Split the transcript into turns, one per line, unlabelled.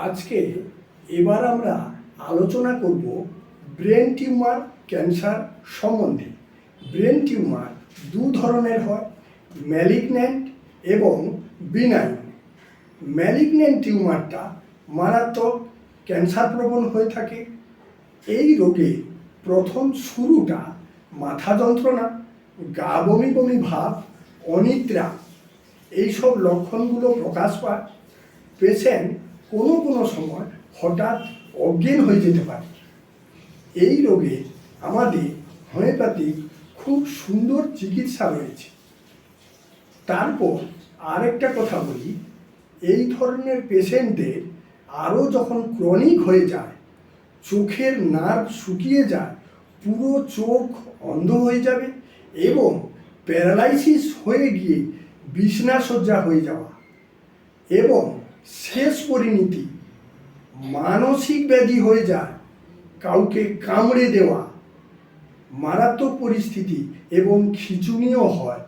আজকে এবার আমরা আলোচনা করব ব্রেন টিউমার ক্যান্সার সম্বন্ধে। ব্রেন টিউমার দু ধরনের হয়, ম্যালিগন্যান্ট এবং বিনাইন। ম্যালিগন্যান্ট টিউমারটা মারাত্মক ক্যান্সার প্রবণ হয়ে থাকে। এই রোগে প্রথম শুরুটা মাথা যন্ত্রণা, গা বমি বমি ভাব, অনিদ্রা, এইসব লক্ষণগুলো প্রকাশ পায়। পেশেন্ট কোনো কোনো সময় হঠাৎ অজ্ঞান হয়ে যেতে পারে। এই রোগে আমাদের হোমিওপ্যাথিক খুব সুন্দর চিকিৎসা রয়েছে। তারপর আরেকটা কথা বলি, এই ধরনের পেশেন্টদের আরও যখন ক্রনিক হয়ে যায়, চোখের নার্ভ শুকিয়ে যায়, পুরো চোখ অন্ধ হয়ে যাবে এবং প্যারালাইসিস হয়ে গিয়ে বিছনাশয্যা হয়ে যাওয়া এবং শেষ পরিণতি মানসিক ব্যাধি হয়ে যায়, কাউকে কামড়ে দেওয়া, মারাত্মক পরিস্থিতি এবং খিঁচুনিও হয়।